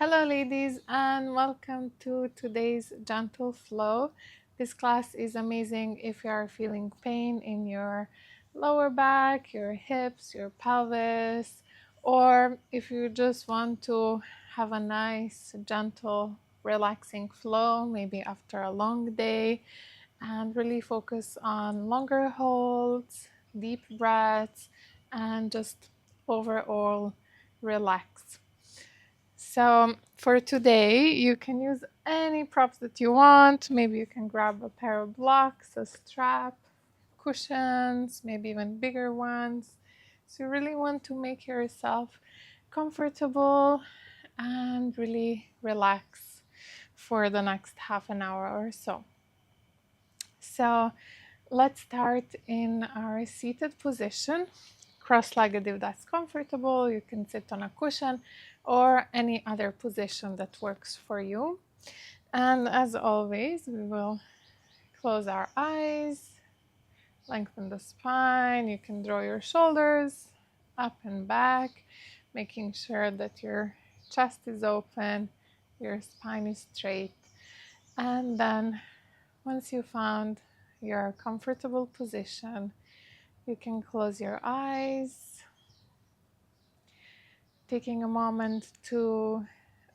Hello, ladies, and welcome to today's gentle flow. This class is amazing if you are feeling pain in your lower back, your hips, your pelvis, or if you just want to have a nice, gentle, relaxing flow, maybe after a long day, and really focus on longer holds, deep breaths, and just overall relax. So for today, you can use any props that you want. Maybe you can grab a pair of blocks, a strap, cushions, maybe even bigger ones. So you really want to make yourself comfortable and really relax for the next half an hour or so. So let's start in our seated position, cross-legged if that's comfortable. You can sit on a cushion or any other position that works for you. And as always, we will close our eyes, lengthen the spine. You can draw your shoulders up and back, making sure that your chest is open, your spine is straight. And then once you found your comfortable position, you can close your eyes, taking a moment to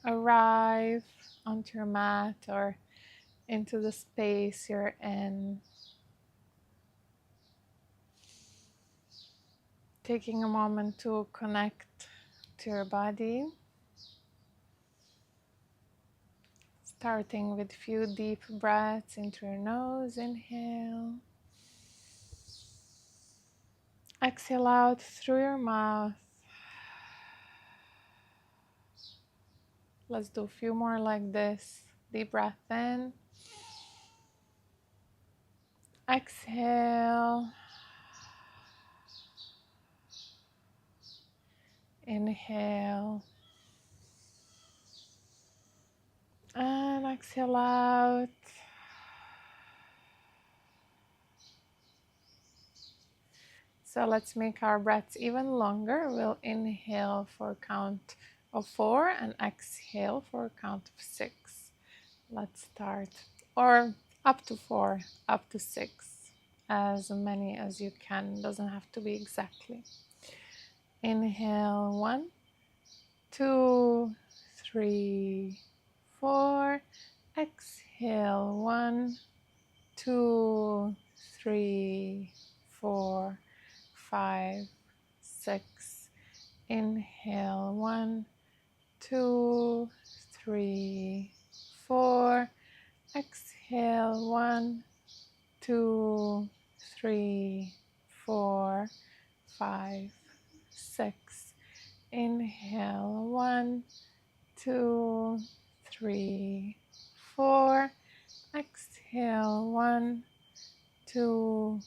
arrive onto your mat or into the space you're in. Taking a moment to connect to your body. Starting with a few deep breaths into your nose, inhale. Exhale out through your mouth. Let's do a few more like this. Deep breath in. Exhale. Inhale. And exhale out. So let's make our breaths even longer. We'll inhale for a count of 4 and exhale for a count of 6. Let's start. Or up to 4, up to 6. As many as you can. Doesn't have to be exactly. Inhale 1, 2, 3, 4. Exhale 1, 2, 3, 4, 5, 6. Inhale 1, 2, 3, 4. Exhale 1, 2, 3, 4, 5, 6. Inhale 1, 2, 3, 4. Exhale 1, 2,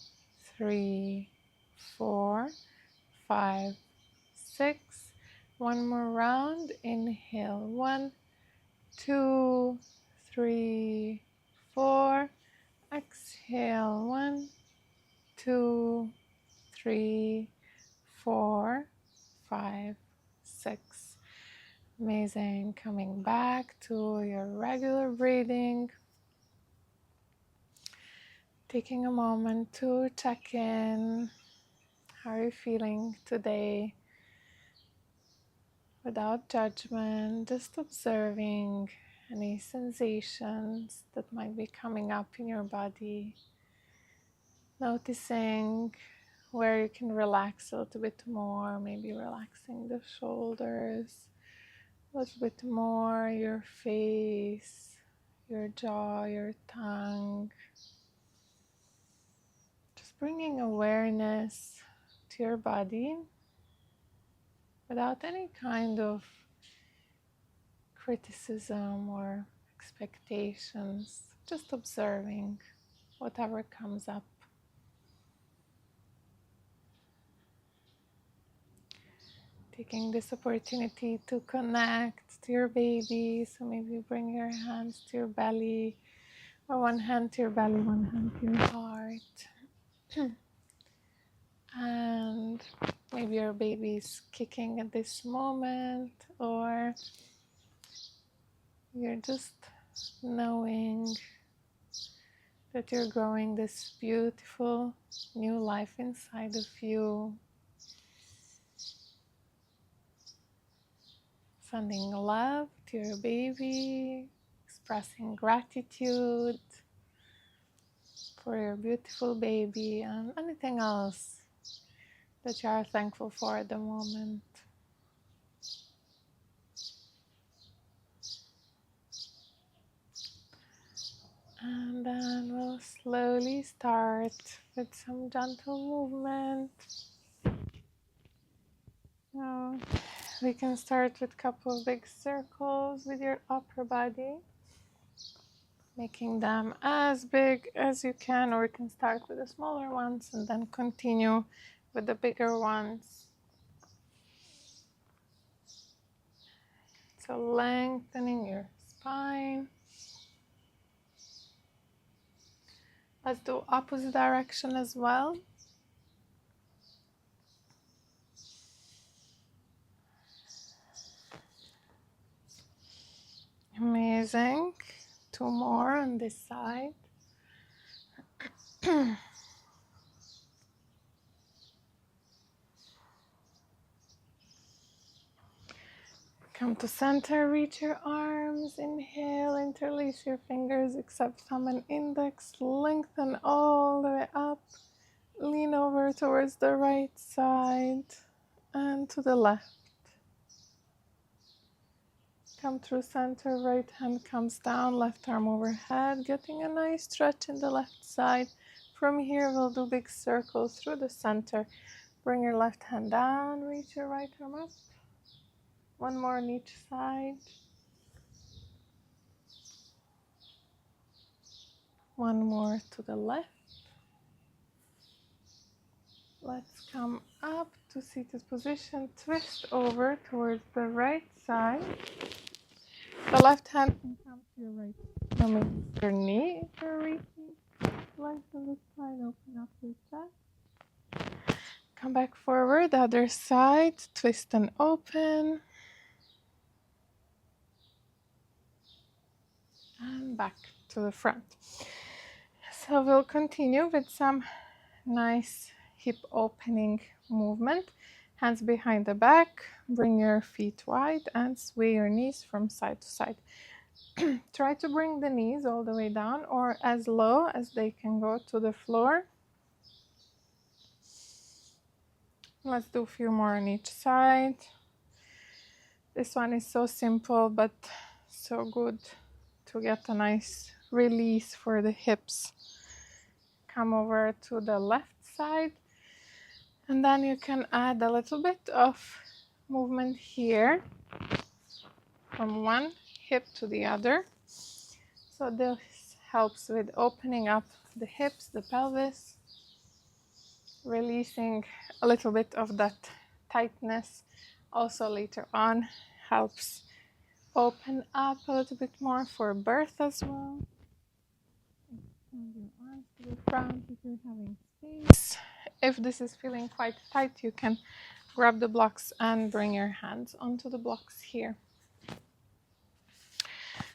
3, 4, 5, 6. One more round. Inhale 1, 2, 3, 4. Exhale 1, 2, 3, 4, 5, 6. Amazing. Coming back to your regular breathing. Taking a moment to check in. How are you feeling today? Without judgment, just observing any sensations that might be coming up in your body. Noticing where you can relax a little bit more, maybe relaxing the shoulders a little bit more, your face, your jaw, your tongue. Just bringing awareness to your body without any kind of criticism or expectations, just observing whatever comes up. Taking this opportunity to connect to your baby. So maybe bring your hands to your belly, or one hand to your belly, one hand to your heart. And maybe your baby is kicking at this moment, or You're just knowing that you're growing this beautiful new life inside of you. Sending love to your baby, expressing gratitude for your beautiful baby and anything else that you are thankful for at the moment. And then we'll slowly start with some gentle movement. So we can start with a couple of big circles with your upper body, making them as big as you can, or you can start with the smaller ones and then continue with the bigger ones. So lengthening your spine. Let's do opposite direction as well. Amazing. 2 more on this side. Come to center, reach your arms, inhale, interlace your fingers, except thumb and index, lengthen all the way up, lean over towards the right side and to the left. Come through center, right hand comes down, left arm overhead, getting a nice stretch in the left side. From here we'll do big circles through the center. Bring your left hand down, reach your right arm up. 1 more on each side. 1 more to the left. Let's come up to seated position, twist over towards the right side. The left hand can come to your right, coming to your knee if you're reaching. Lengthen the spine, open up your chest. Come back forward, the other side, twist and open. And back to the front. So we'll continue with some nice hip opening movement. Hands behind the back, bring your feet wide and sway your knees from side to side. Try to bring the knees all the way down or as low as they can go to the floor. Let's do a few more on each side. This one is so simple but so good to get a nice release for the hips. Come over to the left side and then you can add a little bit of movement here from one hip to the other. So this helps with opening up the hips, the pelvis, releasing a little bit of that tightness. Also later on helps open up a little bit more for birth as well. Extend your arms to the front if you're having space. If this is feeling quite tight, you can grab the blocks and bring your hands onto the blocks here.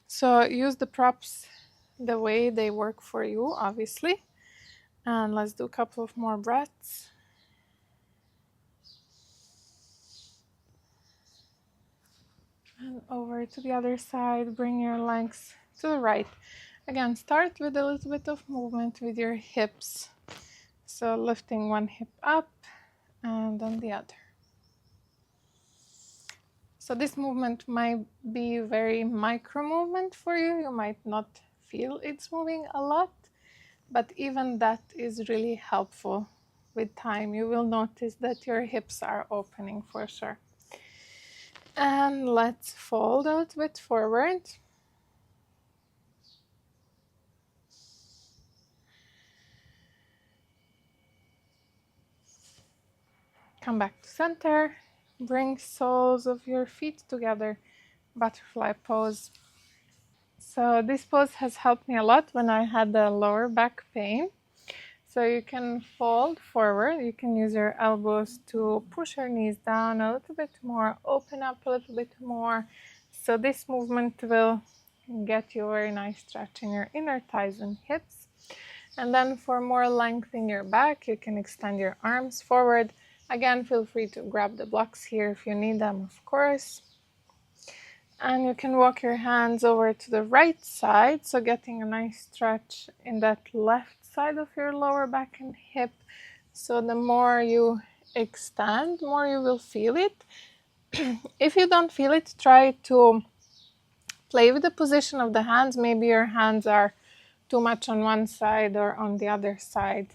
So use the props the way they work for you, obviously. And let's do a couple of more breaths. And over to the other side, bring your legs to the right. Again, start with a little bit of movement with your hips. So lifting one hip up and then the other. So this movement might be very micro movement for you. You might not feel it's moving a lot, but even that is really helpful. With time, you will notice that your hips are opening for sure. And let's fold a little bit forward. Come back to center. Bring soles of your feet together. Butterfly pose. So this pose has helped me a lot when I had the lower back pain. So you can fold forward. You can use your elbows to push your knees down a little bit more, open up a little bit more. So this movement will get you a very nice stretch in your inner thighs and hips. And then for more length in your back, you can extend your arms forward. Again, feel free to grab the blocks here if you need them, of course. And you can walk your hands over to the right side, so getting a nice stretch in that left side of your lower back and hip. So the more you extend, more you will feel it. If you don't feel it, try to play with the position of the hands. Maybe your hands are too much on one side or on the other side,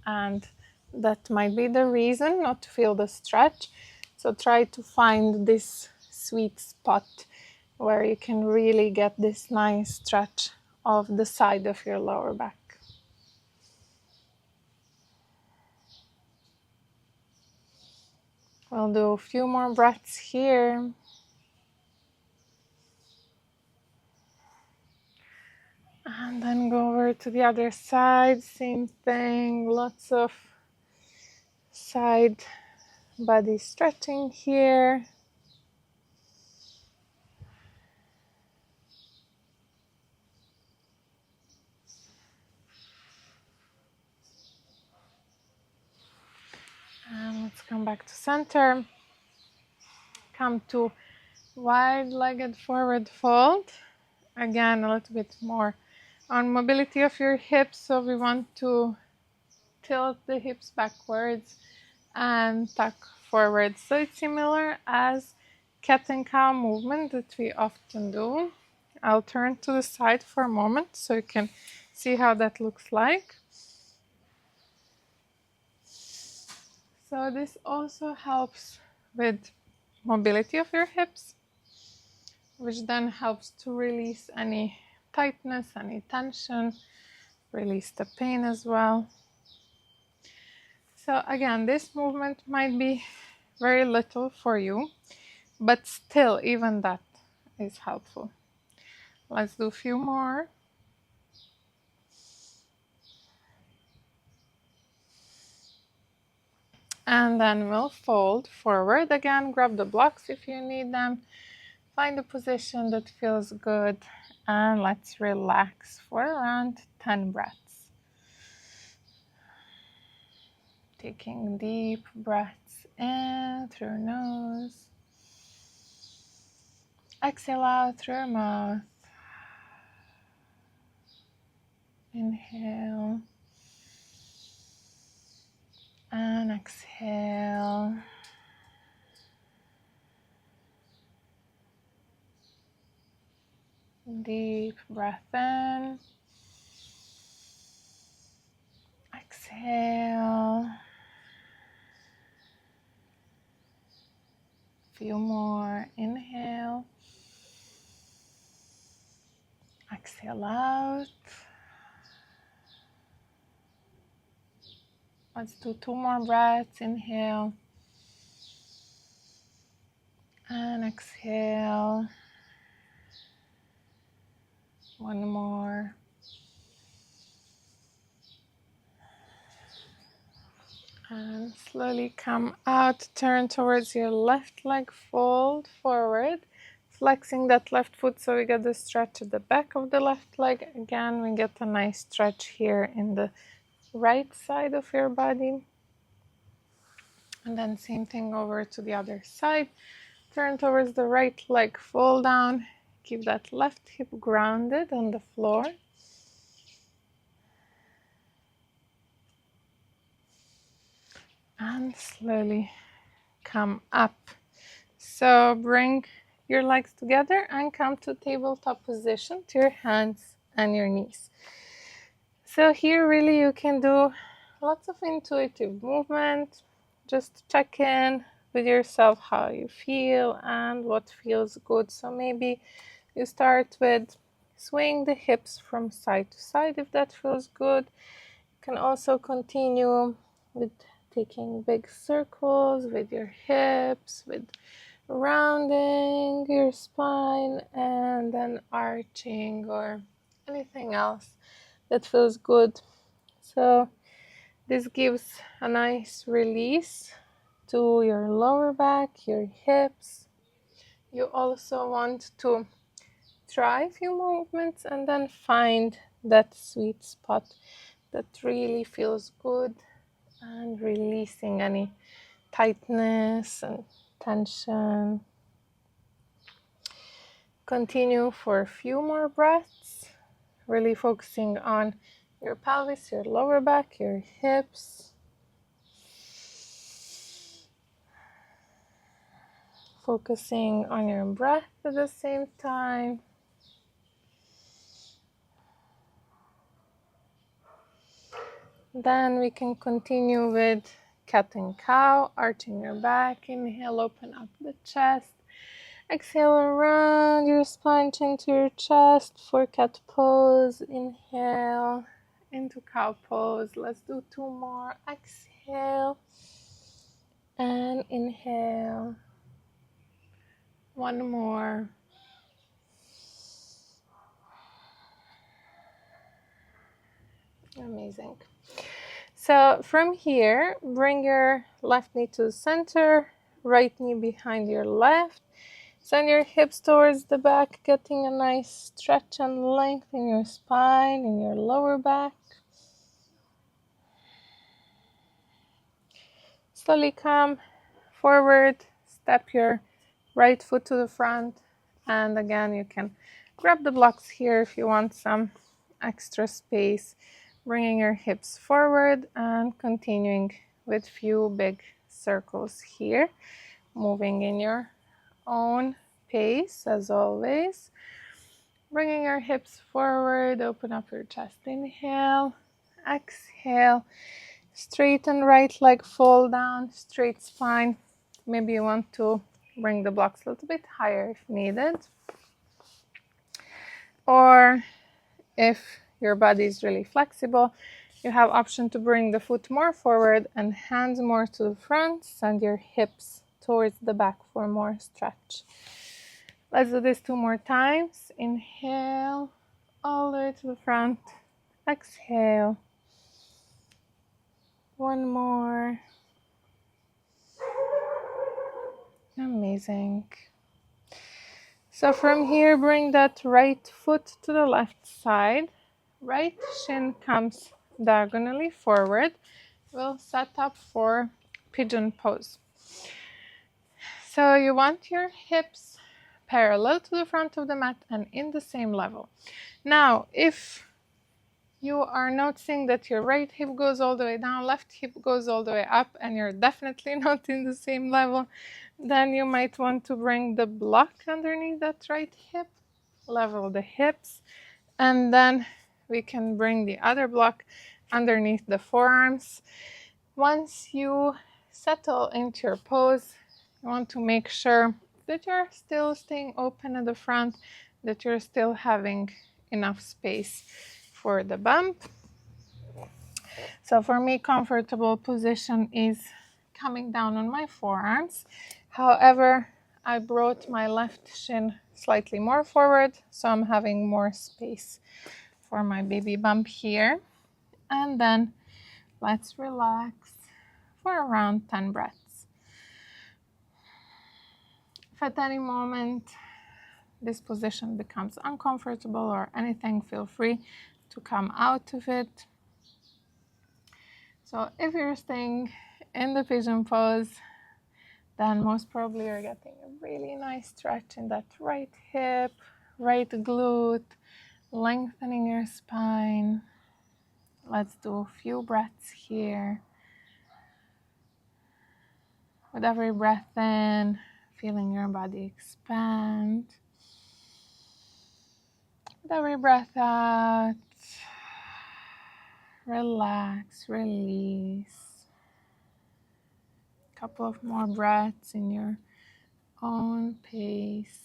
and that might be the reason not to feel the stretch. So try to find this sweet spot where you can really get this nice stretch of the side of your lower back. We'll do a few more breaths here. And then go over to the other side, same thing, lots of side body stretching here. And let's come back to center. Come to wide-legged forward fold. Again, a little bit more on mobility of your hips. So we want to tilt the hips backwards and tuck forward. So it's similar as cat and cow movement that we often do. I'll turn to the side for a moment so you can see how that looks like. So this also helps with mobility of your hips, which then helps to release any tightness, any tension, release the pain as well. So again, this movement might be very little for you, but still even that is helpful. Let's do a few more. And then we'll fold forward again, grab the blocks if you need them, find a position that feels good, and let's relax for around 10 breaths. Taking deep breaths in through your nose, exhale out through your mouth, inhale, and exhale. Deep breath in, exhale, few more, inhale, exhale out. Let's do 2 more breaths, inhale, and exhale. 1 more. And slowly come out, turn towards your left leg, fold forward, flexing that left foot so we get the stretch at the back of the left leg. Again, we get a nice stretch here in the right side of your body. And then same thing over to the other side. Turn towards the right leg, fold down, keep that left hip grounded on the floor. And slowly come up. So bring your legs together and come to tabletop position to your hands and your knees. So here really you can do lots of intuitive movement. Just check in with yourself how you feel and what feels good. So maybe you start with swaying the hips from side to side if that feels good. You can also continue with taking big circles with your hips, with rounding your spine, and then arching or anything else that feels good. So this gives a nice release to your lower back, your hips. You also want to try a few movements and then find that sweet spot that really feels good, and releasing any tightness and tension. Continue for a few more breaths, really focusing on your pelvis, your lower back, your hips. Focusing on your breath at the same time. Then we can continue with cat and cow, arching your back. Inhale, open up the chest. Exhale around your spine, chin to your chest for cat pose. Inhale into cow pose. Let's do 2 more. Exhale and inhale. 1 more. Amazing. So from here, bring your left knee to the center, right knee behind your left. Send your hips towards the back, getting a nice stretch and length in your spine, in your lower back. Slowly come forward, step your right foot to the front, and again you can grab the blocks here if you want some extra space. Bringing your hips forward and continuing with few big circles here, moving in your own pace as always. Bringing your hips forward, open up your chest. Inhale, exhale, straighten right leg, fall down, straight spine. Maybe you want to bring the blocks a little bit higher if needed, or if your body is really flexible, you have option to bring the foot more forward and hands more to the front. Send your hips towards the back for more stretch. Let's do this 2 more times. Inhale all the way to the front. Exhale. 1 more. Amazing. So from here, bring that right foot to the left side. Right shin comes diagonally forward. We'll set up for pigeon pose. So you want your hips parallel to the front of the mat and in the same level. Now, if you are noticing that your right hip goes all the way down, left hip goes all the way up, and you're definitely not in the same level, then you might want to bring the block underneath that right hip, level the hips, and then we can bring the other block underneath the forearms. Once you settle into your pose, you want to make sure that you're still staying open at the front, that you're still having enough space for the bump. So for me, comfortable position is coming down on my forearms. However, I brought my left shin slightly more forward, so I'm having more space for my baby bump here. And then let's relax for around 10 breaths. If at any moment this position becomes uncomfortable or anything, feel free to come out of it. So if you're staying in the pigeon pose, then most probably you're getting a really nice stretch in that right hip, right glute, lengthening your spine. Let's do a few breaths here. With every breath in, feeling your body expand. With every breath out, relax, release. Couple of more breaths in your own pace.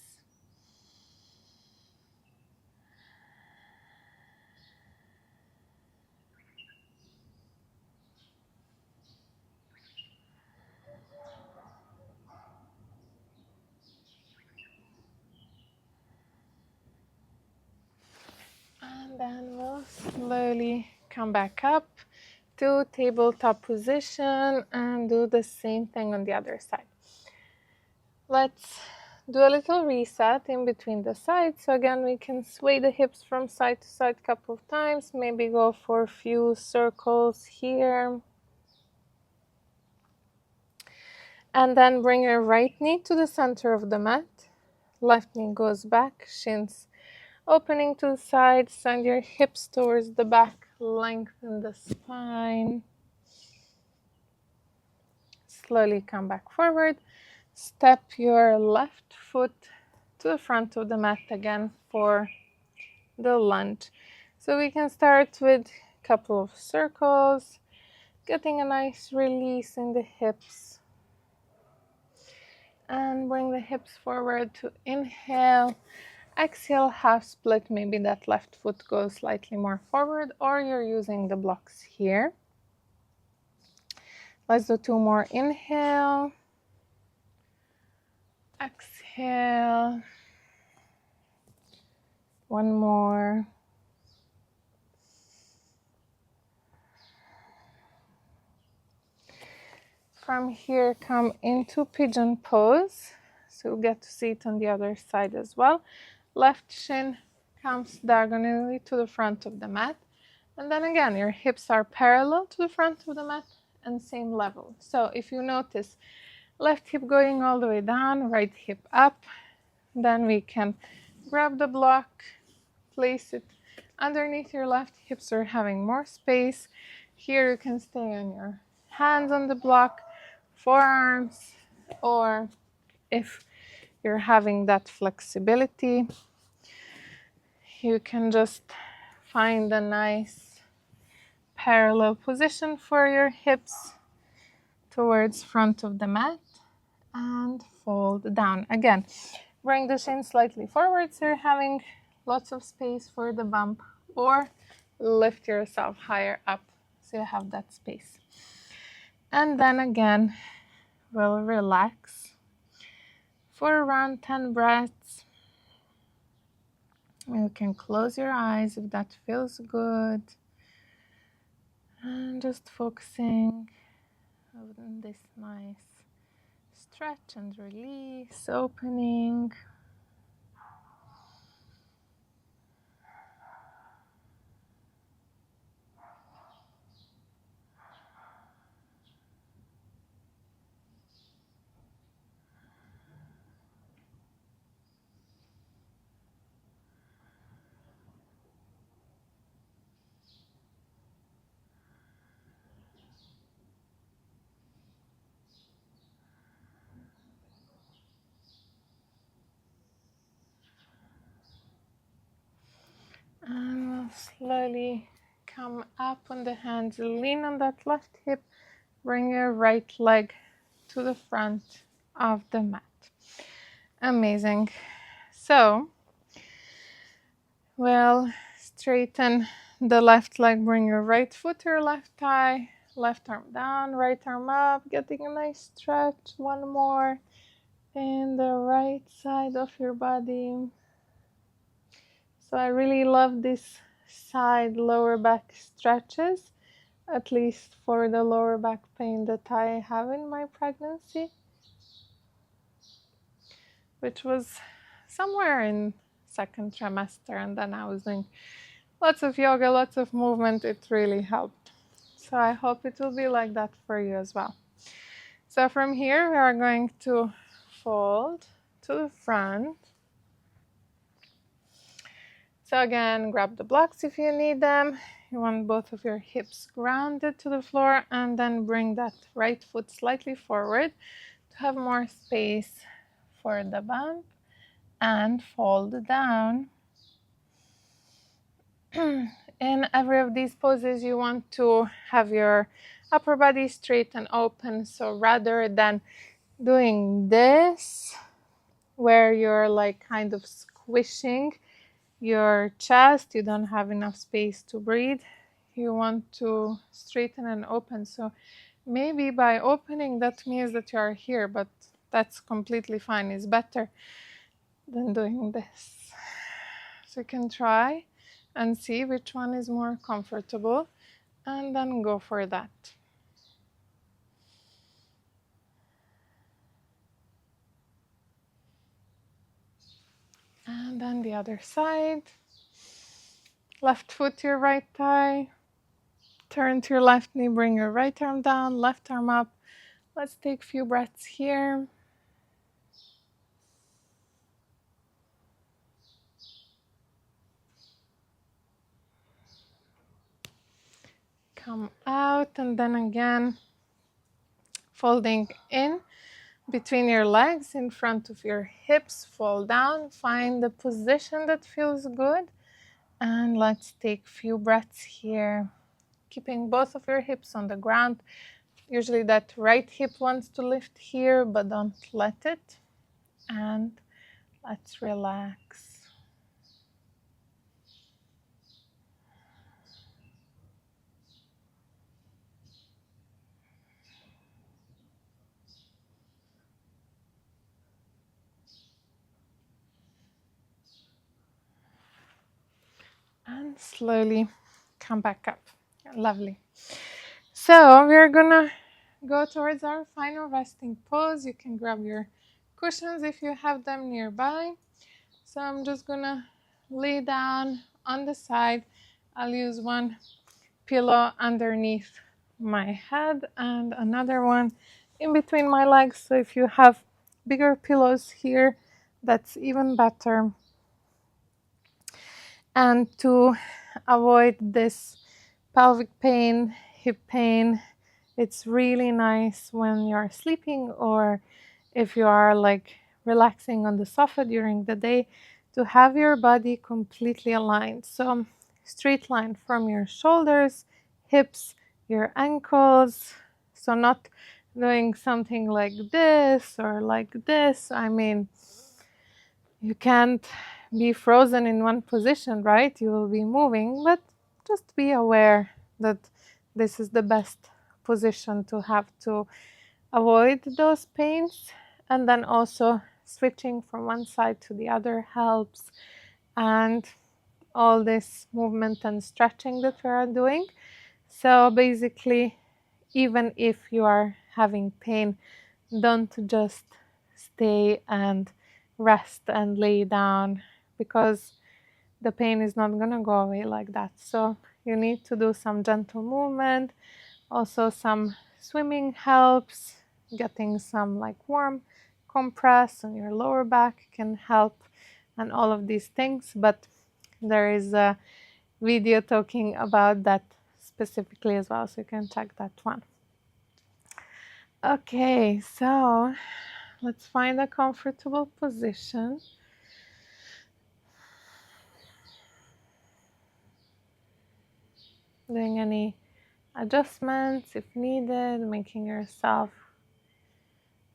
And then we'll slowly come back up to tabletop position and do the same thing on the other side. Let's do a little reset in between the sides. So again, we can sway the hips from side to side a couple of times, maybe go for a few circles here. And then bring your right knee to the center of the mat. Left knee goes back, shins opening to the side, send your hips towards the back, lengthen the spine. Slowly come back forward. Step your left foot to the front of the mat again for the lunge. So we can start with a couple of circles, getting a nice release in the hips. And bring the hips forward to inhale. Exhale, half split. Maybe that left foot goes slightly more forward, or you're using the blocks here. Let's do 2 more. Inhale. Exhale. 1 more. From here, come into pigeon pose. So you'll get to see it on the other side as well. Left shin comes diagonally to the front of the mat. And then again, your hips are parallel to the front of the mat and same level. So if you notice, left hip going all the way down, right hip up, then we can grab the block, place it underneath your left hip so you're having more space. Here you can stay on your hands on the block, forearms, or if you're having that flexibility, you can just find a nice parallel position for your hips towards front of the mat and fold down. Again, bring the shin slightly forward so you're having lots of space for the bump, or lift yourself higher up so you have that space. And then again, we'll relax for around 10 breaths. You can close your eyes if that feels good. And just focusing on this nice stretch and release, opening. And we'll slowly come up on the hands, lean on that left hip, bring your right leg to the front of the mat. Amazing. So we'll straighten the left leg, bring your right foot to your left thigh, left arm down, right arm up, getting a nice stretch. 1 more in the right side of your body. So I really love this side lower back stretches, at least for the lower back pain that I have in my pregnancy, which was somewhere in 2nd trimester, and then I was doing lots of yoga, lots of movement. It really helped. So I hope it will be like that for you as well. So from here we are going to fold to the front. So again, grab the blocks if you need them. You want both of your hips grounded to the floor, and then bring that right foot slightly forward to have more space for the bump, and fold down. In every of these poses, you want to have your upper body straight and open. So rather than doing this, where you're like kind of squishing your chest, you don't have enough space to breathe, you want to straighten and open. So maybe by opening, that means that you are here, but that's completely fine. It's better than doing this. So you can try and see which one is more comfortable, and then go for that. the other side. Left foot to your right thigh. Turn to your left knee, bring your right arm down, left arm up. Let's take a few breaths here. Come out, and then again, folding in between your legs, in front of your hips, fall down. Find the position that feels good. And let's take a few breaths here, keeping both of your hips on the ground. Usually that right hip wants to lift here, but don't let it. And let's relax. And slowly come back up. Lovely. So we're gonna go towards our final resting pose. You can grab your cushions if you have them nearby. So I'm just gonna lay down on the side. I'll use one pillow underneath my head and another one in between my legs. So if you have bigger pillows here, that's even better. And to avoid this pelvic pain, hip pain, it's really nice when you're sleeping or if you are like relaxing on the sofa during the day to have your body completely aligned. So straight line from your shoulders, hips, your ankles. So not doing something like this or like this. I mean, you can't be frozen in one position, right? You will be moving, but just be aware that this is the best position to have to avoid those pains. And then also switching from one side to the other helps. And all this movement and stretching that we are doing. So basically, even if you are having pain, don't just stay and rest and lay down, because the pain is not going to go away like that. So you need to do some gentle movement. Also some swimming helps. Getting some like warm compress on your lower back can help, and all of these things. But there is a video talking about that specifically as well, so you can check that one. Okay, so let's find a comfortable position. Doing any adjustments if needed, making yourself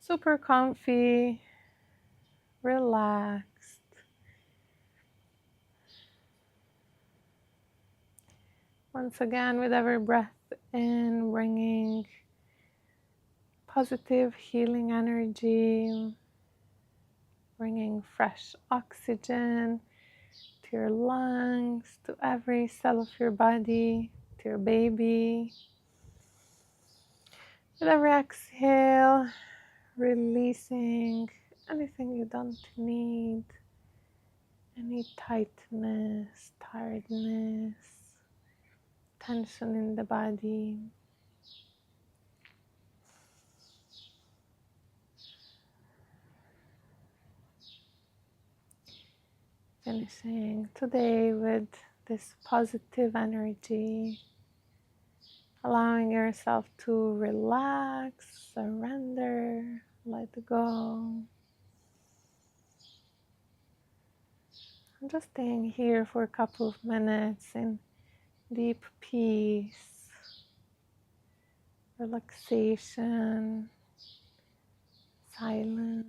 super comfy, relaxed. Once again, with every breath in, bringing positive healing energy, bringing fresh oxygen to your lungs, to every cell of your body, to your baby. With every exhale, releasing anything you don't need, any tightness, tiredness, tension in the body. Finishing today with this positive energy, allowing yourself to relax, surrender, let go. I'm just staying here for a couple of minutes in deep peace, relaxation, silence.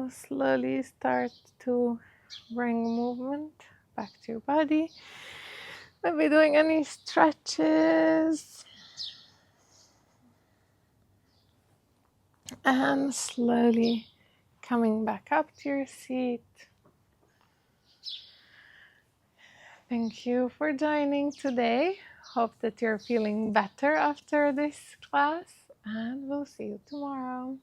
Now slowly start to bring movement back to your body. Maybe doing any stretches. And slowly coming back up to your seat. Thank you for joining today. Hope that you're feeling better after this class, and we'll see you tomorrow.